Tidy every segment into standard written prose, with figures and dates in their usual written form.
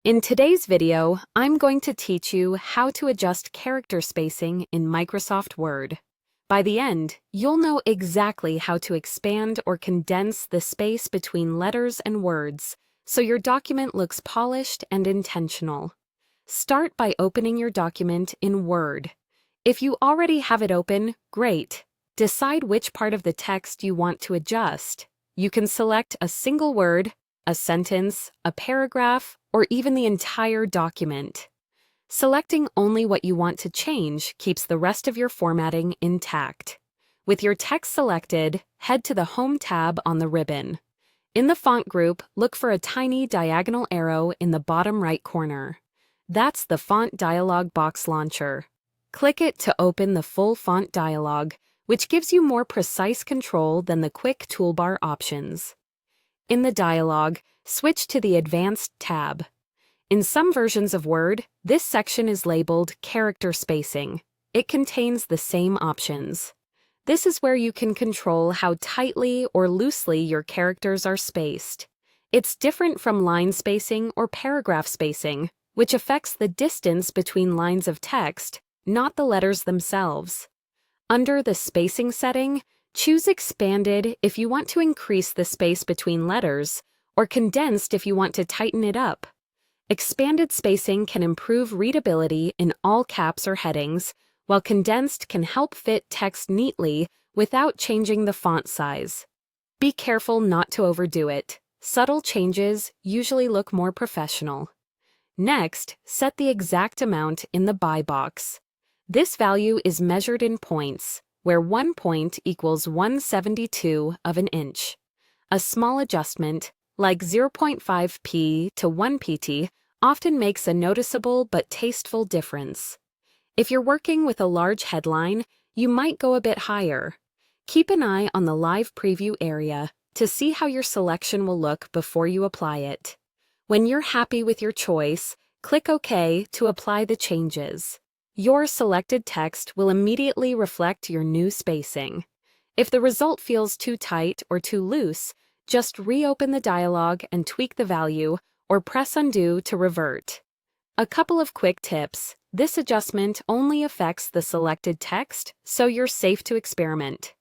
In today's video, I'm going to teach you how to adjust character spacing in Microsoft Word. By the end, you'll know exactly how to expand or condense the space between letters and words, so your document looks polished and intentional. Start by opening your document in Word. If you already have it open, great. Decide which part of the text you want to adjust. You can select a single word, a sentence, a paragraph, or even the entire document. Selecting only what you want to change keeps the rest of your formatting intact. With your text selected, head to the Home tab on the ribbon. In the font group, look for a tiny diagonal arrow in the bottom right corner. That's the Font Dialog box launcher. Click it to open the full font dialog, which gives you more precise control than the quick toolbar options. In the dialog, switch to the Advanced tab. In some versions of Word, this section is labeled Character Spacing. It contains the same options. This is where you can control how tightly or loosely your characters are spaced. It's different from line spacing or paragraph spacing, which affects the distance between lines of text, not the letters themselves. Under the spacing setting, choose Expanded if you want to increase the space between letters, or Condensed if you want to tighten it up. Expanded spacing can improve readability in all caps or headings, while Condensed can help fit text neatly without changing the font size. Be careful not to overdo it. Subtle changes usually look more professional. Next, set the exact amount in the buy box. This value is measured in points, where 1 point equals 1/72 of an inch. A small adjustment, like 0.5p to 1 pt, often makes a noticeable but tasteful difference. If you're working with a large headline, you might go a bit higher. Keep an eye on the live preview area to see how your selection will look before you apply it. When you're happy with your choice, click OK to apply the changes. Your selected text will immediately reflect your new spacing. If the result feels too tight or too loose, just reopen the dialog and tweak the value, or press undo to revert. A couple of quick tips. This adjustment only affects the selected text, so you're safe to experiment.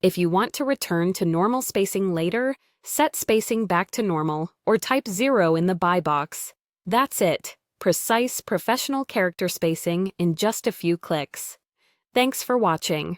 If you want to return to normal spacing later, set spacing back to normal, or type 0 in the buy box. That's it. Precise, professional character spacing in just a few clicks. Thanks for watching.